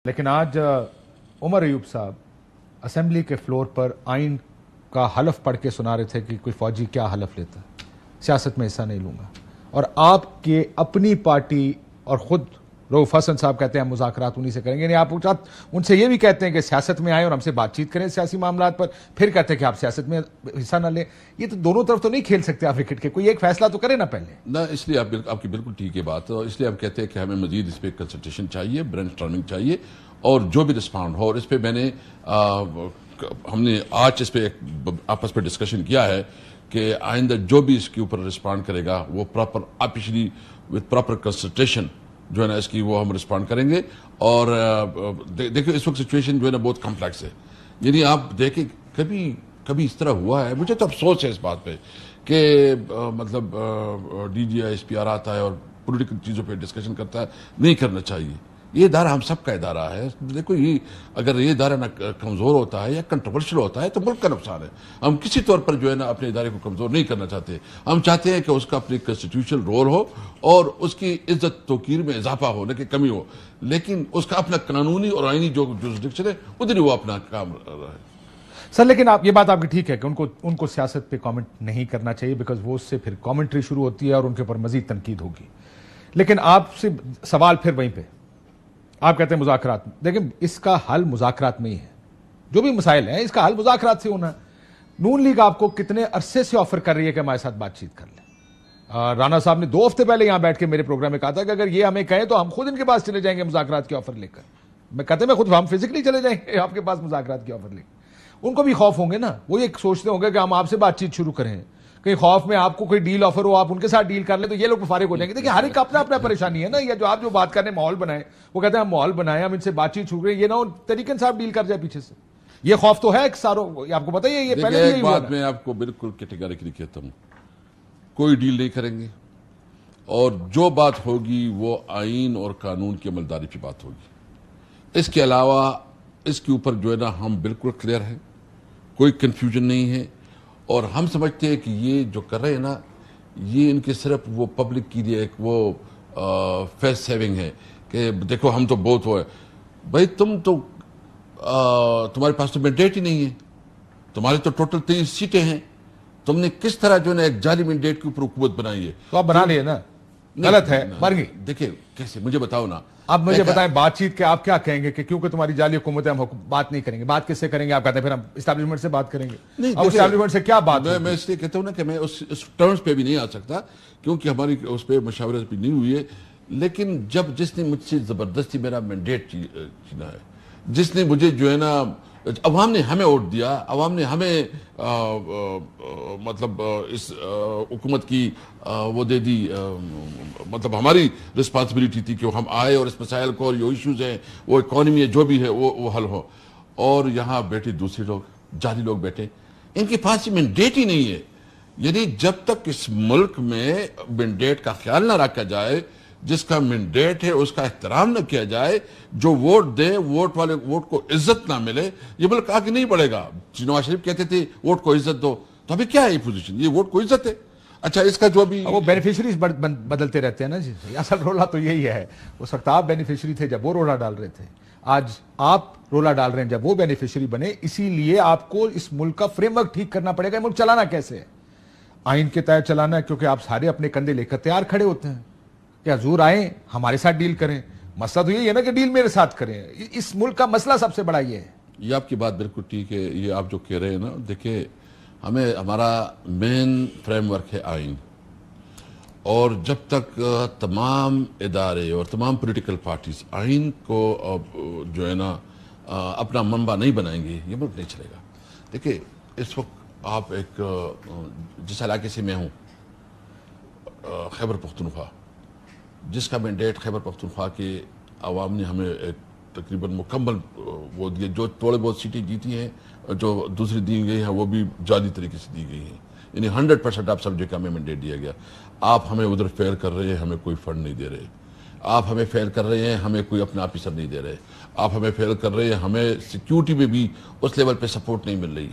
لیکن آج عمر ایوب صاحب اسمبلی کے فلور پر آئین کا حلف پڑھ کے سنا رہے تھے کہ کوئی فوجی کیا حلف لیتا ہے، سیاست میں حصہ نہیں لوں گا. اور آپ کے اپنی پارٹی اور خود رؤوف حسن صاحب کہتے ہیں ہم مذاکرات انہی سے کریں گے. یعنی آپ ان سے یہ بھی کہتے ہیں کہ سیاست میں آئیں اور ہم سے بات چیت کریں سیاسی معاملات پر، پھر کہتے ہیں کہ آپ سیاست میں حصہ نہ لیں. یہ تو دونوں طرف تو نہیں کھیل سکتے آپ کرکٹ کے، کوئی ایک فیصلہ تو کرے نا پہلے. نہ، اس لیے آپ کی بالکل ٹھیک ہے بات، اور اس لیے آپ کہتے ہیں کہ ہمیں مزید اس پہ کنسلٹیشن چاہیے، برین اسٹارمنگ چاہیے، اور جو بھی رسپانڈ ہو. اور اس پہ ہم نے آج اس پہ آپس پہ ڈسکشن کیا ہے کہ آئندہ جو بھی اس کے اوپر رسپانڈ کرے گا وہ proper officially with proper consultation جو ہے نا اس کی وہ ہم رسپانڈ کریں گے. اور دیکھیں اس وقت سچویشن جو ہے نا بہت کمپلیکس ہے. یعنی آپ دیکھیں کبھی اس طرح ہوا ہے، مجھے تو افسوس ہے اس بات پہ کہ مطلب D G I S P R آتا ہے اور پولیٹیکل چیزوں پہ ڈسکشن کرتا ہے. نہیں کرنا چاہیے. یہ ادارہ ہم سب کا ادارہ ہے. دیکھو اگر یہ ادارہ نہ کمزور ہوتا ہے یا کنٹروورشل ہوتا ہے تو ملک کا نقصان ہے. ہم کسی طور پر جو ہے نا اپنے ادارے کو کمزور نہیں کرنا چاہتے. ہم چاہتے ہیں کہ اس کا اپنی کنسٹیٹیوشنل رول ہو اور اس کی عزت توقیر میں اضافہ ہو، نہ کہ کمی ہو. لیکن اس کا اپنا قانونی اور آئینی جو جورسڈکشن ہے ادھر وہ اپنا کام رہا ہے. سر لیکن یہ بات آپ کی ٹھیک ہے کہ ان کو سیاست پہ کامنٹ نہیں کرنا چاہیے، بیکاز وہ اس سے پھر کامنٹری شروع ہوتی ہے اور ان کے اوپر مزید تنقید ہوگی. لیکن آپ سے سوال پھر وہیں پہ، آپ کہتے ہیں مذاکرات. دیکھیں اس کا حل مذاکرات میں ہی ہے. جو بھی مسائل ہیں اس کا حل مذاکرات سے ہونا ہے. نون لیگ آپ کو کتنے عرصے سے آفر کر رہی ہے کہ ہمارے ساتھ بات چیت کر لیں. رانا صاحب نے 2 ہفتے پہلے یہاں بیٹھ کے میرے پروگرام میں کہا تھا کہ اگر یہ ہمیں کہیں تو ہم خود ان کے پاس چلے جائیں گے مذاکرات کی آفر لے کر. میں کہتے ہیں ہم فزیکلی چلے جائیں گے آپ کے پاس مذاکرات کی آفر لے کر. ان کو بھی خوف ہوں گے نا، وہ یہ سوچتے ہوں گے کہ ہم آپ سے بات چیت شروع کریں، کہیں خوف میں آپ کو کوئی ڈیل آفر ہو آپ ان کے ساتھ ڈیل کر لیں تو یہ لوگ فارغ ہو جائیں گے. دیکھیں ہر ایک اپنا اپنا پریشانی ہے نا. یا جو آپ جو بات کرنے ماحول بنائیں، وہ کہتے ہیں ہم ماحول بنائیں، ہم ان سے بات چیت شروع کریں، یہ نہ طریقے سے آپ ڈیل کر جائے پیچھے سے. یہ خوف تو ہے آپ کو پتہ ہی ہے. یہ پہلے ایک بات میں آپ کو بالکل کیٹیگریکلی کہتا ہوں، کوئی ڈیل نہیں کریں گے، اور جو بات ہوگی وہ آئین اور قانون کی عملداری پہ بات ہوگی. اس کے علاوہ اس کے اوپر جو ہے نا ہم بالکل کلیئر ہیں، کوئی کنفیوژن نہیں ہے. اور ہم سمجھتے ہیں کہ یہ جو کر رہے ہیں نا یہ ان کے صرف وہ پبلک کے لیے ایک وہ فیس سیونگ ہے کہ دیکھو ہم تو بہت وہ ہے. بھائی تمہارے پاس تو مینڈیٹ ہی نہیں ہے. تمہارے تو ٹوٹل 23 سیٹیں ہیں. تم نے کس طرح جو ہے نا ایک جعلی مینڈیٹ کے اوپر حکومت بنائی ہے. تو آپ بنا لیے نا، غلط ہے، مر گئی. دیکھیں کیسے، مجھے بتاؤ نا. اب مجھے بتائیں بات چیت کے آپ کیا کہیں گے کہ کیونکہ تمہاری جعلی حکومت ہے ہم بات نہیں کریں گے. بات کس سے کریں گے؟ آپ کہتے ہیں پھر ہم اسٹیبلشمنٹ سے بات کریں گے. اب اسٹیبلشمنٹ سے کیا بات؟ میں اس لیے کہتا ہوں نا کہ میں اس ٹرمز پہ بھی نہیں آ سکتا کیونکہ ہماری اس پہ مشاورت بھی نہیں ہوئی ہے. لیکن جس نے مجھ سے زبردستی میرا مینڈیٹ چھینا ہے، جس نے مجھے جو ہے نا عوام نے ہمیں ووٹ دیا، عوام نے ہمیں مطلب اس حکومت کی وہ دے دی، مطلب ہماری رسپانسبلٹی تھی کہ ہم آئے اور اس مسائل کو اور جو ایشوز ہیں وہ اکانومی ہے جو بھی ہے وہ حل ہو. اور یہاں بیٹھے دوسرے لوگ، جعلی لوگ بیٹھے، ان کے پاس یہ مینڈیٹ ہی نہیں ہے. یعنی جب تک اس ملک میں مینڈیٹ کا خیال نہ رکھا جائے، جس کا مینڈیٹ ہے اس کا احترام نہ کیا جائے، جو ووٹ دے ووٹ والے ووٹ کو عزت نہ ملے، یہ ملک آگے نہیں بڑھے گا. نواز شریف کہتے تھے ووٹ کو عزت دو، تو ابھی کیا ہے یہ پوزیشن؟ یہ ووٹ کو عزت ہے. اچھا اس کا جو بھی وہ بینیفیشریز بدلتے رہتے ہیں نا جی. اصل رولہ تو یہی ہے. اس وقت آپ بینیفیشری تھے جب وہ رولہ ڈال رہے تھے، آج آپ رولہ ڈال رہے ہیں جب وہ بینیفیشری بنے. اسی لیے آپ کو اس ملک کا فریم ورک ٹھیک کرنا پڑے گا. ملک چلانا کیسے ہے؟ آئین کے تحت چلانا ہے، کیونکہ آپ سارے اپنے کندھے لے کر تیار کھڑے ہوتے ہیں کہ حضور آئیں ہمارے ساتھ ڈیل کریں. مسئلہ تو یہی ہے نا کہ ڈیل میرے ساتھ کریں. اس ملک کا مسئلہ سب سے بڑا یہ ہے. یہ آپ کی بات بالکل ٹھیک ہے. یہ آپ جو کہہ رہے ہیں نا، دیکھیں ہمارا مین فریم ورک ہے آئین. اور جب تک تمام ادارے اور تمام پولیٹیکل پارٹیز آئین کو جو ہے نا اپنا منبع نہیں بنائیں گے یہ ملک نہیں چلے گا. دیکھیں اس وقت آپ ایک جس علاقے سے میں ہوں، خیبر پختونخوا، جس کا مینڈیٹ خیبر پختونخوا کے عوام نے ہمیں ایک تقریباً مکمل وہ دیے. جو تھوڑے بہت سیٹیں جیتی ہیں جو دوسری دی گئی ہیں وہ بھی جعلی طریقے سے دی گئی ہیں. یعنی 100% آپ سمجھے کہ ہمیں مینڈیٹ دیا گیا. آپ ہمیں ادھر فیل کر رہے ہیں، ہمیں کوئی فنڈ نہیں دے رہے. آپ ہمیں فیل کر رہے ہیں، ہمیں کوئی اپنا آفیسر نہیں دے رہے. آپ ہمیں فیل کر رہے ہیں، ہمیں سیکیورٹی میں بھی اس لیول پہ سپورٹ نہیں مل رہی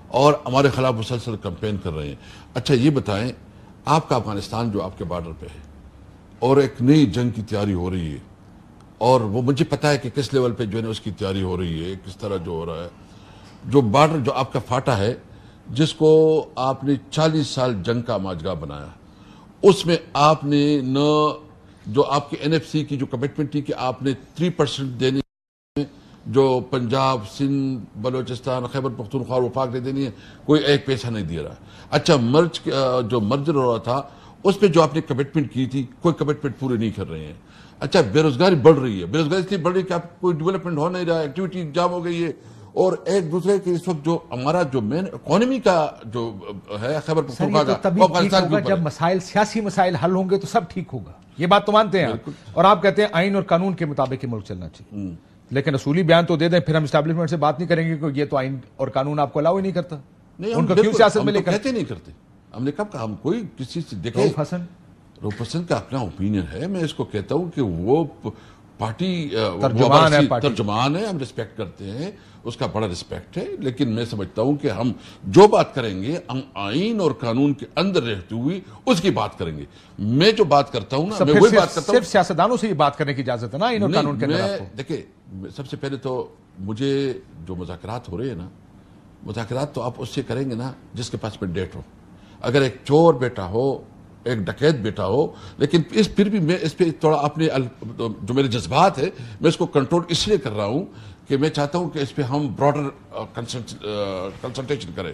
اور ہمارے خلاف مسلسل کمپین کر رہے ہیں. اچھا یہ بتائیں، آپ کا افغانستان جو آپ کے بارڈر پہ ہے اور ایک نئی جنگ کی تیاری ہو رہی ہے، اور وہ مجھے پتا ہے کہ کس لیول پہ جو ہے نا اس کی تیاری ہو رہی ہے, کس طرح جو ہو رہا ہے. جو بارڈر جو آپ کا فاٹا ہے, جس کو آپ نے 40 سال جنگ کا ماجگاہ بنایا, اس میں آپ نے نہ جو آپ کے این ایف سی کی جو کمٹمنٹ تھی کہ آپ نے 3% دینے, جو پنجاب, سندھ, بلوچستان, خیبر پختونخوا اور وفاق نے دینی ہے, کوئی ایک پیسہ نہیں دے رہا. اچھا جو مرجر ہو رہا تھا اس پہ جو آپ نے کمٹمنٹ کی تھی, کوئی کمٹمنٹ پورے نہیں کر رہے ہیں. اچھا بے روزگاری بڑھ رہی ہے, بے روزگاری اس لیے بڑھ رہی ہے کہ آپ کوئی ڈیولپمنٹ ہو نہیں رہا, ایکٹیویٹی جام ہو گئی ہے. اور ایک دوسرے کے اس وقت جو ہمارا جو مین اکانومی کا جو ہے خیبر پختونخوا کا, تبھی ٹھیک ہوگا جب مسائل, سیاسی مسائل حل ہوں گے تو سب ٹھیک ہوگا. یہ بات تو مانتے ہیں آپ, اور آپ کہتے ہیں آئین اور قانون کے مطابق ملک چلنا چاہیے. لیکن اصولی بیان تو دے دیں, پھر ہم اسٹیبلشمنٹ سے بات نہیں کریں گے کہ یہ تو آئین اور قانون آپ کو الاؤ ہی نہیں کرتا. ان کو کیوں سیاست میں لے کر کہتے نہیں کرتے. ہم نے کب کہا, ہم کوئی کسی سے دیکھیں, روف حسن کا اپنا اوپینین ہے, میں اس کو کہتا ہوں کہ وہ پارٹی ترجمان ہے, ہم رسپیکٹ کرتے ہیں, اس کا بڑا رسپیکٹ ہے. لیکن میں سمجھتا ہوں کہ ہم جو بات کریں گے ہم آئین اور قانون کے اندر رہتے ہوئے اس کی بات کریں گے. میں جو بات کرتا ہوں نا, میں وہی بات کرتا ہوں. صرف سیاستدانوں سے یہ بات کرنے کی اجازت ہے نا آئین اور قانون کے اندر. دیکھیں, سب سے پہلے تو مجھے جو مذاکرات ہو رہے ہیں نا, مذاکرات تو آپ اس سے کریں گے نا جس کے پاس مینڈیٹ ہو. اگر ایک چور بیٹا ہو, ایک ڈکیت بیٹا ہو, لیکن پھر بھی میں اس پہ تھوڑا اپنے جو میرے جذبات ہے میں اس کو کنٹرول اس لیے کر رہا ہوں کہ میں چاہتا ہوں کہ اس پہ ہم براڈر کنسلٹیشن کریں.